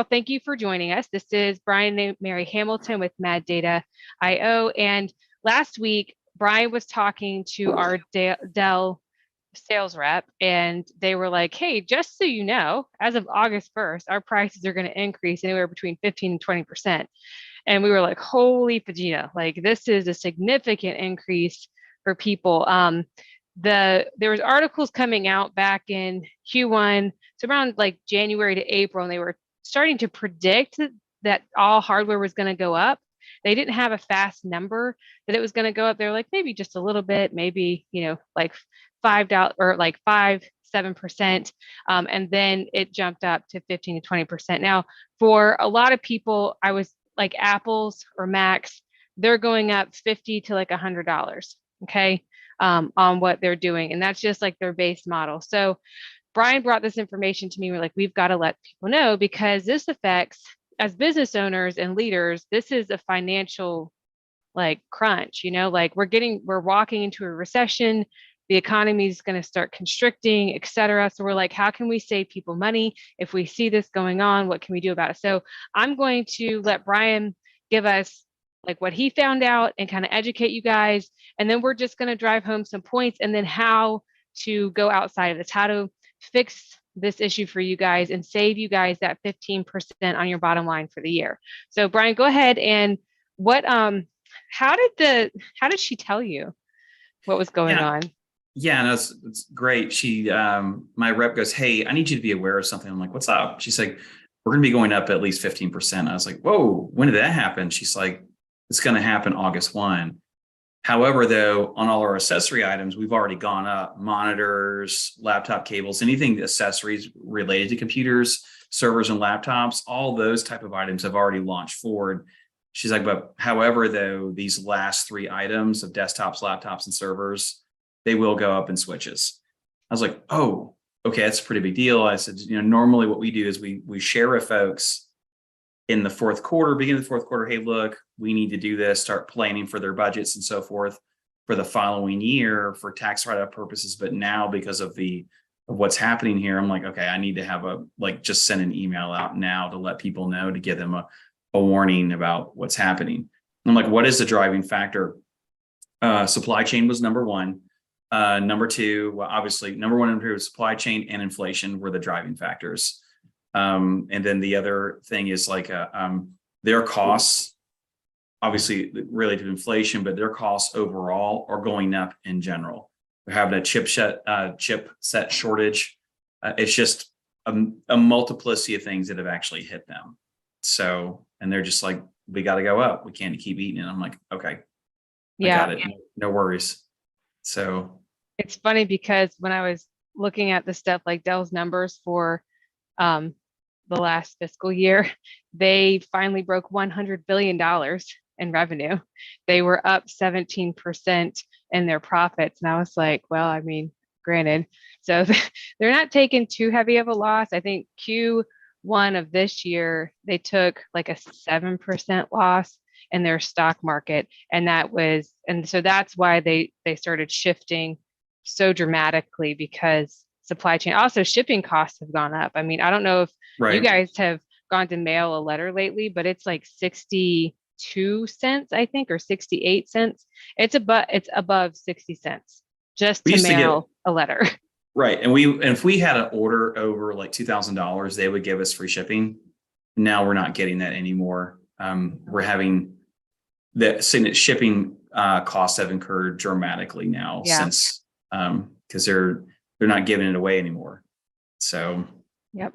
Well, thank you for joining us. This is Brian and Mary Hamilton with Mad Data IO. And last week, Brian was talking to our Dell sales rep, and they were like, hey, just so you know, as of August 1st, our prices are going to increase anywhere between 15 and 20%. And we were like, holy Vagina, like this is a significant increase for people. There was articles coming out back in Q1, so around like January to April, and they were starting to predict that all hardware was going to go up. They didn't have a fast number that it was going to go up. They're like, maybe just a little bit, maybe, like $5 or like 7%. And then it jumped up to 15 to 20%. Now, for a lot of people, I was like Apples or Macs, they're going up 50 to like $100. Okay. On what they're doing. And that's just like their base model. So Brian brought this information to me. We're like, we've got to let people know because this affects, as business owners and leaders, this is a financial like crunch, like we're walking into a recession. The economy is going to start constricting, et cetera. So we're like, how can we save people money? If we see this going on, what can we do about it? So I'm going to let Brian give us like what he found out and kind of educate you guys. And then we're just going to drive home some points and then how to go outside of this, how to fix this issue for you guys and save you guys that 15% on your bottom line for the year. So Brian, go ahead and how did she tell you what was going on? Yeah, no, it's great. My rep goes, hey, I need you to be aware of something. I'm like, what's up? She's like, we're going to be going up at least 15%. I was like, whoa, when did that happen? She's like, it's going to happen August 1. However, though, on all our accessory items, we've already gone up: monitors, laptop cables, anything accessories related to computers, servers, and laptops. All those type of items have already launched forward. She's like, but however, though, these last three items of desktops, laptops, and servers, they will go up in switches. I was like, oh, okay, that's a pretty big deal. I said, normally what we do is we share with folks in the beginning of the fourth quarter, hey, look, we need to do this, start planning for their budgets and so forth for the following year for tax write-off purposes. But now because of what's happening here, I'm like, okay, I need to have just send an email out now to let people know, to give them a warning about what's happening. I'm like, what is the driving factor? Supply chain was number one. Number two, well, obviously, number one and number two was supply chain and inflation were the driving factors. And then the other thing is their costs, obviously related to inflation, but their costs overall are going up in general. They're having a chip set shortage. It's just a multiplicity of things that have actually hit them. So, and they're just like, we got to go up. We can't keep eating it. I'm like, okay, yeah, I got it. No worries. So it's funny because when I was looking at the stuff like Dell's numbers for the last fiscal year, they finally broke $100 billion in revenue. They were up 17% in their profits. And I was like, well, I mean, granted, so they're not taking too heavy of a loss. I think Q1 of this year, they took like a 7% loss in their stock market. And so that's why they started shifting so dramatically, because supply chain, also shipping costs have gone up. I mean, I don't know if you guys have gone to mail a letter lately, but it's like 62 cents, I think, or 68 cents. It's above 60 cents just to mail a letter. Right. And if we had an order over like $2,000, they would give us free shipping. Now we're not getting that anymore. We're having the shipping costs have incurred dramatically now since because they're not giving it away anymore. So, yep.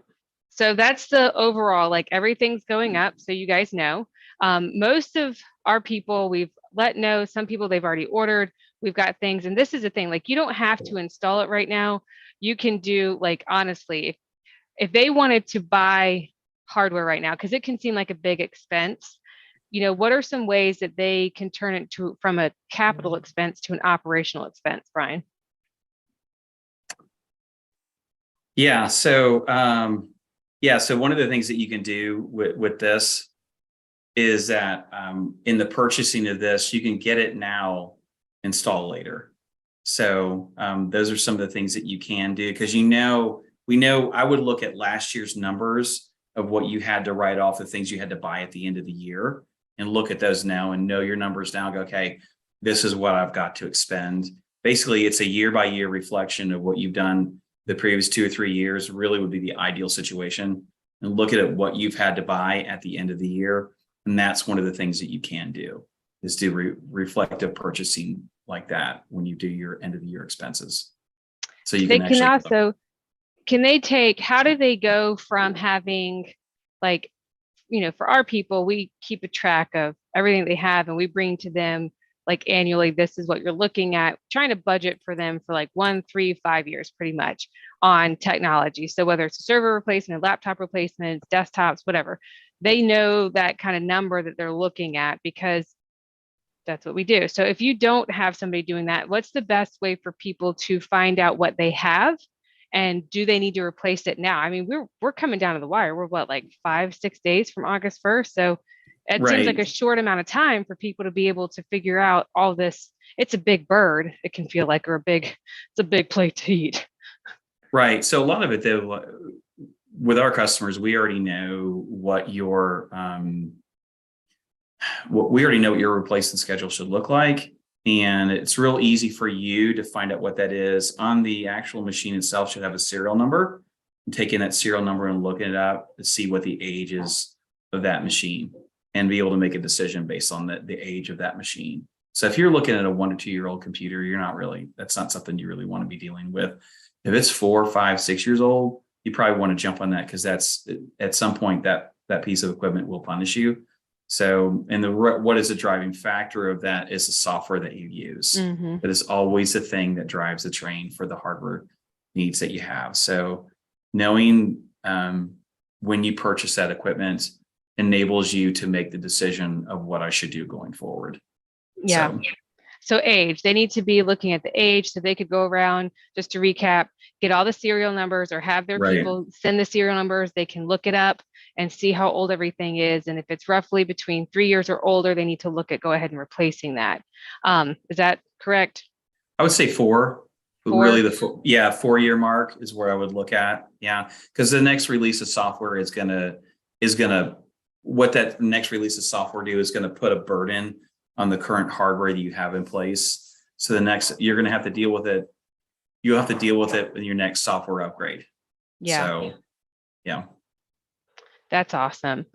So that's the overall, like everything's going up. So you guys know, most of our people we've let know. Some people they've already ordered. We've got things, and this is the thing, like you don't have to install it right now. You can do, like, honestly, if they wanted to buy hardware right now, because it can seem like a big expense, what are some ways that they can turn it from a capital expense to an operational expense, Brian? Yeah. So, so one of the things that you can do with this is that in the purchasing of this, you can get it now, install later. So those are some of the things that you can do, because we know I would look at last year's numbers of what you had to write off, the things you had to buy at the end of the year, and look at those now and know your numbers now. Go, okay, this is what I've got to expend. Basically, it's a year by year reflection of what you've done the previous 2 or 3 years. Really would be the ideal situation, and look at what you've had to buy at the end of the year. And that's one of the things that you can do, is do reflective purchasing like that when you do your end of the year expenses. So you They can can actually also, can they take, how do they go from having, like, for our people, we keep a track of everything they have and we bring to them like annually, this is what you're looking at, trying to budget for them for like 1, 3, 5 years pretty much on technology. So whether it's a server replacement, laptop replacements, desktops, whatever, they know that kind of number that they're looking at because that's what we do. So if you don't have somebody doing that, what's the best way for people to find out what they have? And do they need to replace it now? I mean, we're coming down to the wire. We're what, like 5, 6 days from August 1st. So it seems like right. a short amount of time for people to be able to figure out all this. It's a big bird. It can feel like, or it's a big plate to eat. Right. So a lot of it though, with our customers, we already know what your replacement schedule should look like. And it's real easy for you to find out what that is. On the actual machine itself should have a serial number. And taking that serial number and looking it up to see what the age is of that machine, and be able to make a decision based on the age of that machine. So if you're looking at a 1 to 2 year old computer, that's not something you really want to be dealing with. If it's 4, 5, 6 years old, you probably want to jump on that, because that's at some point that piece of equipment will punish you. So, and what is the driving factor of that is the software that you use. Mm-hmm. That is always the thing that drives the train for the hardware needs that you have. So knowing when you purchase that equipment enables you to make the decision of what I should do going forward. Yeah. So age, they need to be looking at the age, so they could go around, just to recap, get all the serial numbers, or have their Right. people send the serial numbers. They can look it up and see how old everything is. And if it's roughly between 3 years or older, they need to go ahead and replacing that. Is that correct? I would say 4. 4? Really, 4-year mark is where I would look at. Yeah, because the next release of software is gonna what that next release of software do is going to put a burden on the current hardware that you have in place. So you're going to have to deal with it. You'll have to deal with it in your next software upgrade. Yeah. So, yeah. That's awesome.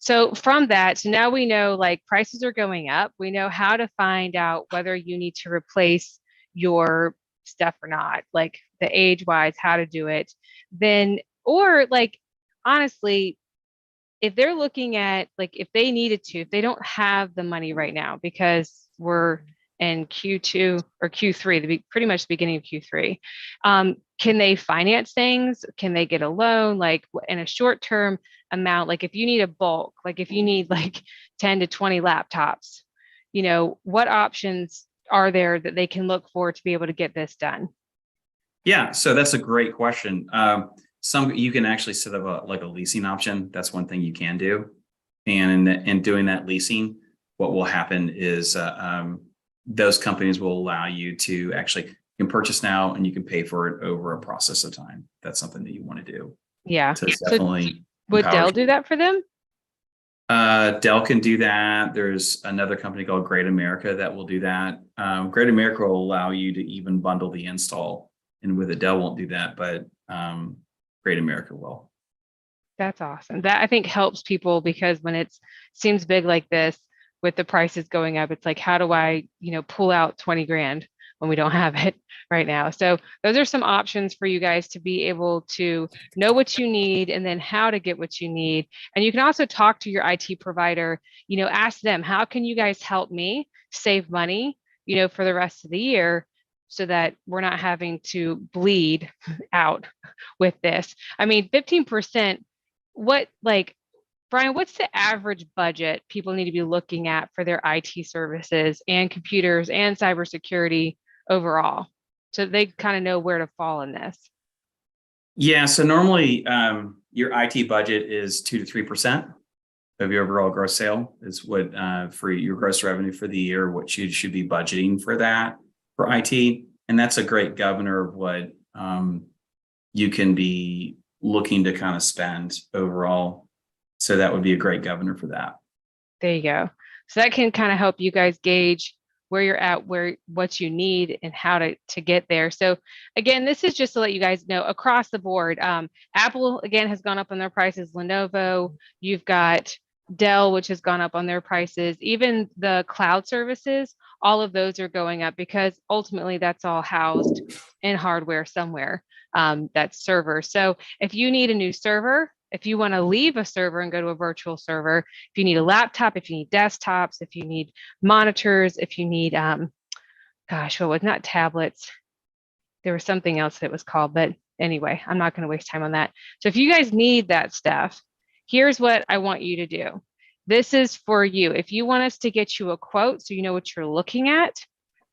So from that, so now we know like prices are going up. We know how to find out whether you need to replace your stuff or not, like the age wise, how to do it. Then, or like, honestly, if they're looking at, like, if they needed to, if they don't have the money right now because we're in Q2 or Q3, pretty much the beginning of Q3, can they finance things? Can they get a loan, like in a short term amount? Like if you need a bulk, like if you need like 10 to 20 laptops, what options are there that they can look for to be able to get this done? Yeah, so that's a great question. You can actually set up a leasing option. That's one thing you can do. And in doing that leasing, what will happen is those companies will allow you to actually, you can purchase now and you can pay for it over a process of time. That's something that you want to do. Yeah. So it's definitely. Would Dell do that for them? Dell can do that. There's another company called Great America that will do that. Great America will allow you to even bundle the install, and with it, Dell won't do that, but Great America will. That's awesome. That I think helps people, because when it seems big like this with the prices going up, it's like, how do I, pull out 20 grand when we don't have it right now? So those are some options for you guys to be able to know what you need and then how to get what you need. And you can also talk to your IT provider, ask them, how can you guys help me save money, for the rest of the year, so that we're not having to bleed out with this. I mean, 15%, Brian, what's the average budget people need to be looking at for their IT services and computers and cybersecurity overall, so they kind of know where to fall in this? Yeah, so normally your IT budget is 2 to 3% of your overall gross sale is what for your gross revenue for the year, what you should be budgeting for that for IT. And that's a great governor of what you can be looking to kind of spend overall. So that would be a great governor for that. There you go. So that can kind of help you guys gauge where you're at, what you need and how to get there. So again, this is just to let you guys know across the board. Apple again has gone up on their prices. Lenovo, you've got Dell, which has gone up on their prices. Even the cloud services, all of those are going up because ultimately that's all housed in hardware somewhere. That's server. So if you need a new server, if you want to leave a server and go to a virtual server, if you need a laptop, if you need desktops, if you need monitors, if you need, gosh, what was not tablets? There was something else that it was called, but anyway, I'm not going to waste time on that. So if you guys need that stuff, here's what I want you to do. This is for you. If you want us to get you a quote so you know what you're looking at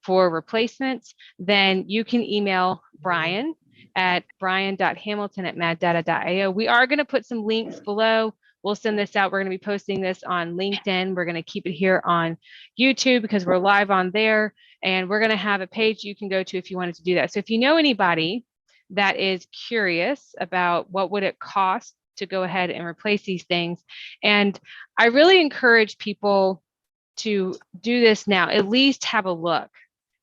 for replacements, then you can email Brian at brian.hamilton@maddata.io. We are going to put some links below. We'll send this out. We're going to be posting this on LinkedIn. We're going to keep it here on YouTube because we're live on there. And we're going to have a page you can go to if you wanted to do that. So if you know anybody that is curious about what would it cost to go ahead and replace these things, and I really encourage people to do this now, at least have a look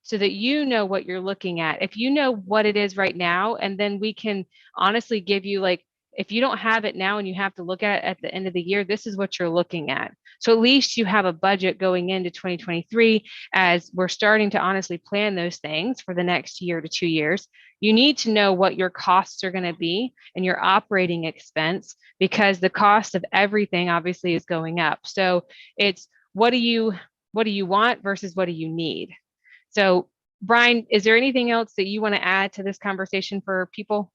so that you know what you're looking at. If you know what it is right now, and then we can honestly give you, like, if you don't have it now and you have to look at the end of the year, this is what you're looking at. So at least you have a budget going into 2023 as we're starting to honestly plan those things for the next year to 2 years. You need to know what your costs are going to be and your operating expense, because the cost of everything obviously is going up. So it's what do you want versus what do you need? So, Brian, is there anything else that you want to add to this conversation for people?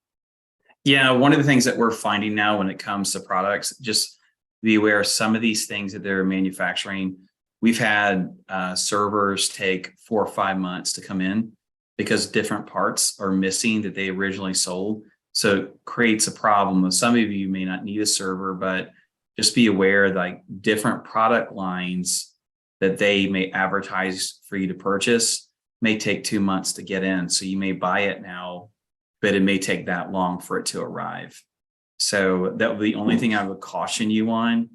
Yeah, one of the things that we're finding now when it comes to products, just be aware of some of these things that they're manufacturing. We've had servers take 4 or 5 months to come in because different parts are missing that they originally sold. So it creates a problem. Some of you may not need a server, but just be aware, like different product lines that they may advertise for you to purchase may take 2 months to get in. So you may buy it now, but it may take that long for it to arrive. So that would be the only thing I would caution you on.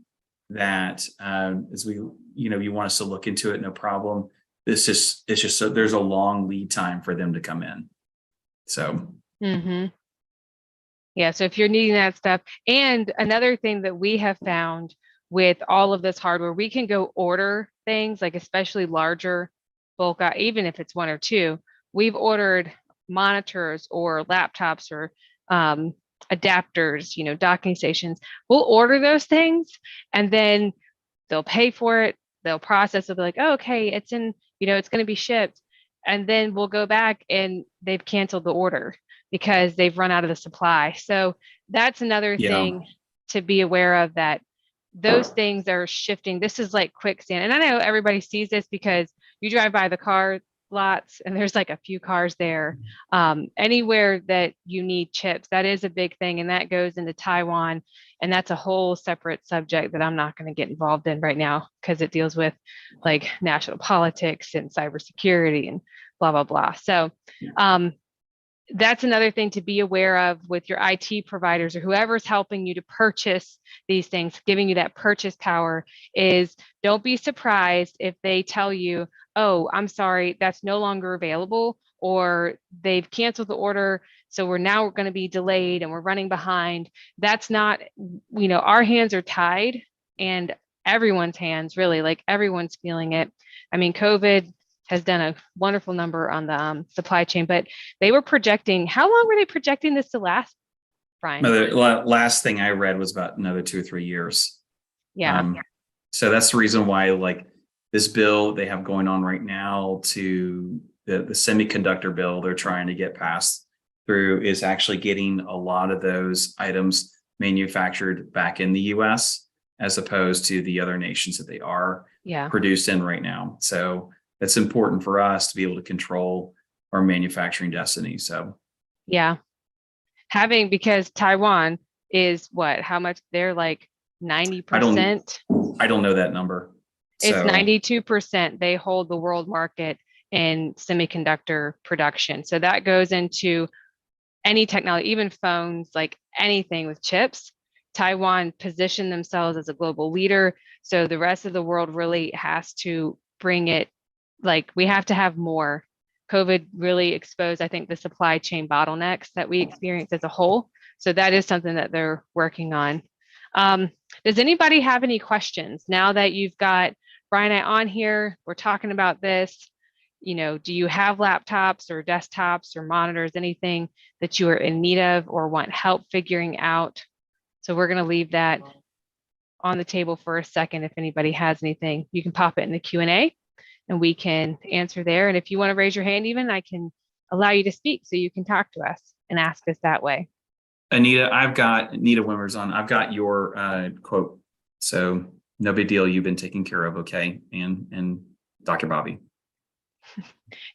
That as we, you want us to look into it, no problem. It's just so there's a long lead time for them to come in. So. Yeah. So if you're needing that stuff, and another thing that we have found with all of this hardware, we can go order things like especially larger bulk, even if it's 1 or 2. We've ordered monitors or laptops or adapters, docking stations. We'll order those things and then they'll pay for it. They'll process it. They're like, oh, okay, it's in, it's going to be shipped. And then we'll go back and they've canceled the order because they've run out of the supply. So that's another thing to be aware of, that those things are shifting. This is like quicksand. And I know everybody sees this because you drive by the car lots and there's like a few cars there. Anywhere that you need chips, that is a big thing. And that goes into Taiwan. And that's a whole separate subject that I'm not going to get involved in right now because it deals with like national politics and cybersecurity and blah, blah, blah. So that's another thing to be aware of with your IT providers or whoever's helping you to purchase these things, giving you that purchase power, is don't be surprised if they tell you, oh, I'm sorry, that's no longer available, or they've canceled the order. So we're going to be delayed and we're running behind. That's not, our hands are tied, and everyone's hands, really, like everyone's feeling it. I mean, COVID has done a wonderful number on the supply chain, but they were projecting, how long were they projecting this to last, Brian? The last thing I read was about another 2 or 3 years. Yeah. So that's the reason why, like, this bill they have going on right now to the semiconductor bill they're trying to get passed through is actually getting a lot of those items manufactured back in the US as opposed to the other nations that they are produced in right now. So it's important for us to be able to control our manufacturing destiny. So, because Taiwan is how much? They're like 90%. I don't know that number. It's 92%. They hold the world market in semiconductor production. So that goes into any technology, even phones, like anything with chips. Taiwan positioned themselves as a global leader. So the rest of the world really has to bring it, like we have to have more. COVID really exposed, I think, the supply chain bottlenecks that we experience as a whole. So that is something that they're working on. Um, does anybody have any questions now that you've got Brian and I on here? We're talking about this. Do you have laptops or desktops or monitors, anything that you are in need of or want help figuring out? So we're going to leave that on the table for a second. If anybody has anything, you can pop it in the Q&A and we can answer there. And if you want to raise your hand, even I can allow you to speak so you can talk to us and ask us that way. Anita Wimmer's on. I've got your quote. So no big deal. You've been taken care of. Okay. And Dr. Bobby.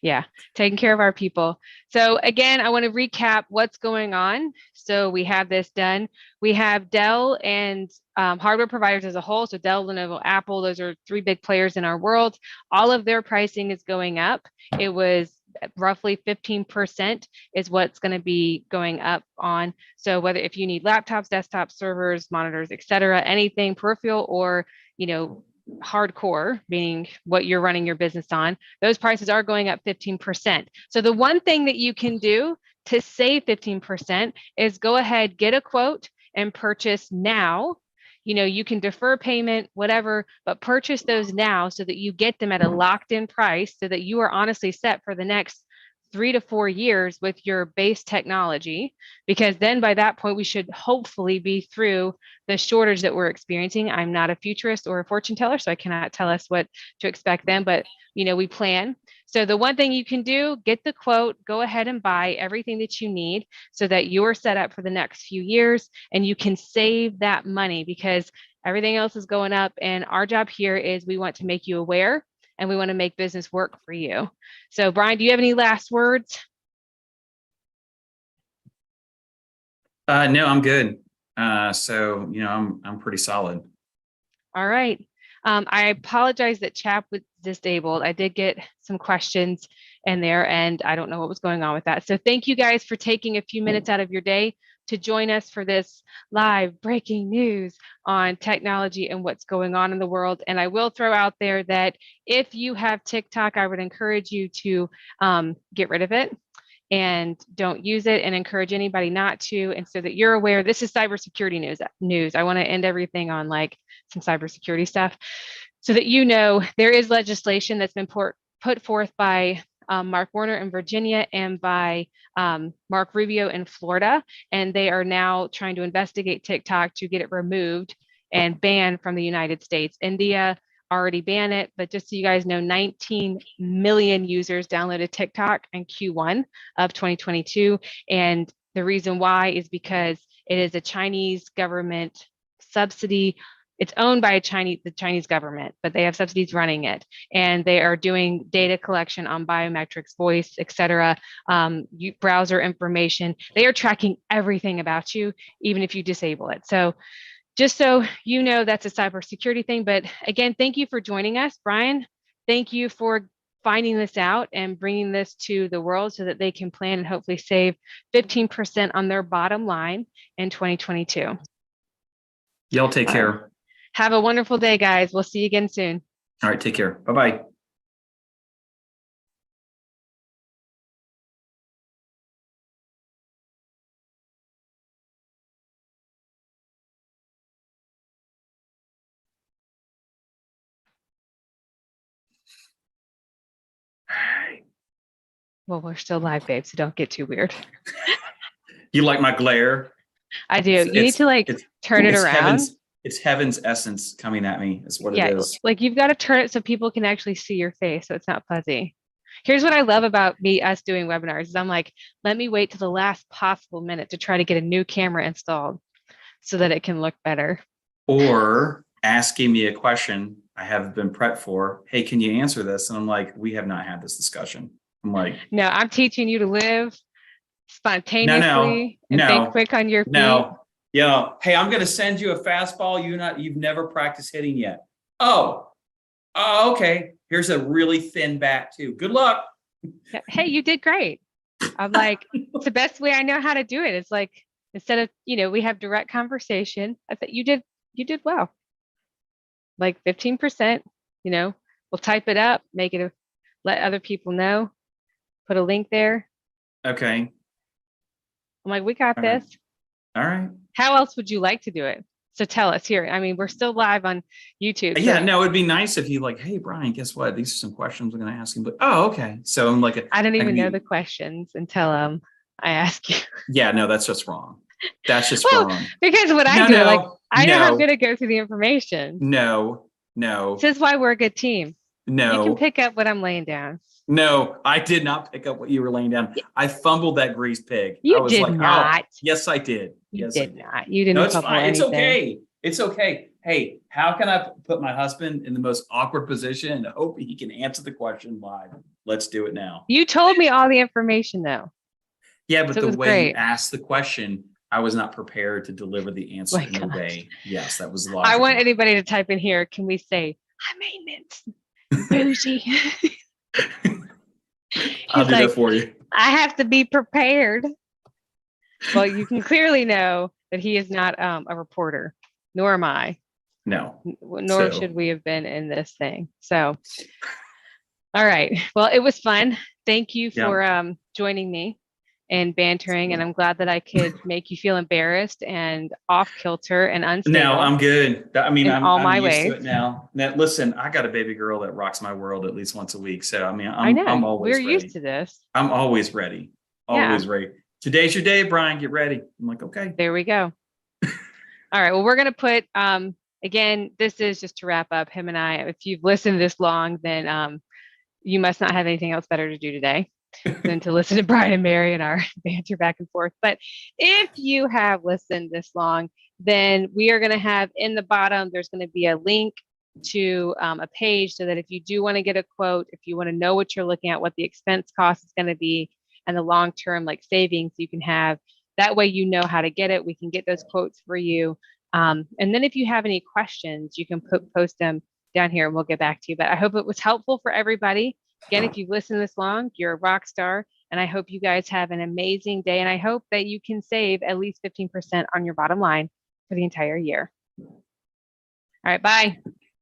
Yeah, taking care of our people. So again, I want to recap what's going on. So we have this done. We have Dell and hardware providers as a whole. So Dell, Lenovo, Apple, those are 3 big players in our world. All of their pricing is going up. It was roughly 15% is what's going to be going up on. So whether if you need laptops, desktops, servers, monitors, et cetera, anything peripheral or, hardcore, meaning what you're running your business on, those prices are going up 15%. So the one thing that you can do to save 15% is go ahead, get a quote and purchase now. You can defer payment, whatever, but purchase those now so that you get them at a locked in price so that you are honestly set for the next 3 to 4 years with your base technology, because then by that point, we should hopefully be through the shortage that we're experiencing. I'm not a futurist or a fortune teller, so I cannot tell us what to expect then, but we plan. So the one thing you can do, get the quote, go ahead and buy everything that you need so that you're set up for the next few years and you can save that money because everything else is going up. And our job here is we want to make you aware and we want to make business work for you. So Brian, do you have any last words? No, I'm good. So, I'm pretty solid. All right. I apologize that chat was disabled. I did get some questions in there and I don't know what was going on with that. So thank you guys for taking a few minutes out of your day to join us for this live breaking news on technology and what's going on in the world. And I will throw out there that if you have TikTok, I would encourage you to get rid of it and don't use it and encourage anybody not to. And so that you're aware, this is cybersecurity news. I want to end everything on like some cybersecurity stuff so that there is legislation that's been put forth by Mark Warner in Virginia and by Mark Rubio in Florida. And they are now trying to investigate TikTok to get it removed and banned from the United States. India already banned it, but just so you guys know, 19 million users downloaded TikTok in Q1 of 2022. And the reason why is because it is a Chinese government subsidy. It's owned by the Chinese government, but they have subsidies running it. And they are doing data collection on biometrics, voice, et cetera, browser information. They are tracking everything about you, even if you disable it. So just so you know, that's a cybersecurity thing. But again, thank you for joining us. Brian, thank you for finding this out and bringing this to the world so that they can plan and hopefully save 15% on their bottom line in 2022. Y'all take care. Have a wonderful day, guys. We'll see you again soon. All right, take care. Bye-bye. Well, we're still live, babe, so don't get too weird. You like my glare? I do. You need to turn it around. It's heaven's essence coming at me is what it is. Like you've got to turn it so people can actually see your face so it's not fuzzy. Here's what I love about us doing webinars is I'm like, let me wait till the last possible minute to try to get a new camera installed so that it can look better. Or asking me a question I have been prepped for. Hey, can you answer this? And I'm like, we have not had this discussion. I'm like, no, I'm teaching you to live spontaneously and think quick on your feet. Hey, I'm going to send you a fastball you've never practiced hitting yet. Oh, okay. Here's a really thin bat too. Good luck. Hey, you did great. I'm like, it's the best way I know how to do it. It's like, instead of, we have direct conversation. I thought you did well. Like 15%, we'll type it up, let other people know, put a link there. Okay. I'm like, we got All right. this. All right. How else would you like to do it? So tell us here. I mean, we're still live on YouTube. Yeah, So no, it'd be nice if you like, hey, Brian, guess what? These are some questions I'm going to ask him. But oh, okay. So I'm like, I don't I can even know be, the questions until I ask you. yeah, no, that's just wrong. That's just Well, wrong. because what I No, do, like, no, I know how I'm no, going to go through the information. no, no, This is why we're a good team. You can no, pick up what I'm laying down. no. I did not pick up what you were laying down. I fumbled that greased pig. I You was did like, oh, not. yes, I did. You Yes, I did did. not. You No, didn't it's fumble fine. It's anything. okay. It's okay. Hey, how can I put my husband in the most awkward position and hope he can answer the question live? Let's do it now. You told me all the information though. Yeah, but So it the was way you great. asked the question, I was not prepared to deliver the answer My in the gosh. way. Yes, that was I want logical. anybody to type in here. Can we say high maintenance and bougie? I'll He's do that like, for you. I have to be prepared. Well, you can clearly know that he is not a reporter, nor am I, No. nor So should we have been in this thing. So, all right. Well, it was fun. Thank you yeah. for joining me and bantering. And I'm glad that I could make you feel embarrassed and off kilter and No, unstable I'm good. I mean, in all I'm my used to ways. it now. Now, listen, I got a baby girl that rocks my world at least once a week. So I mean, I know I'm we're always used ready. to this. I'm always ready. Yeah, Always ready. Today's your day, Brian. Get ready. I'm like, okay. there we go. All right. Well, we're going to put, again, this is just to wrap up him and I. If you've listened this long, then you must not have anything else better to do today than to listen to Brian and Mary and our banter back and forth. But if you have listened this long, then we are going to have in the bottom, there's going to be a link to a page so that if you do want to get a quote, if you want to know what you're looking at, what the expense cost is going to be, and the long-term like savings you can have, that way you know how to get it. We can get those quotes for you. And then if you have any questions, you can post them down here and we'll get back to you. But I hope it was helpful for everybody. Again, if you've listened this long, you're a rock star. And I hope you guys have an amazing day. And I hope that you can save at least 15% on your bottom line for the entire year. All right, bye.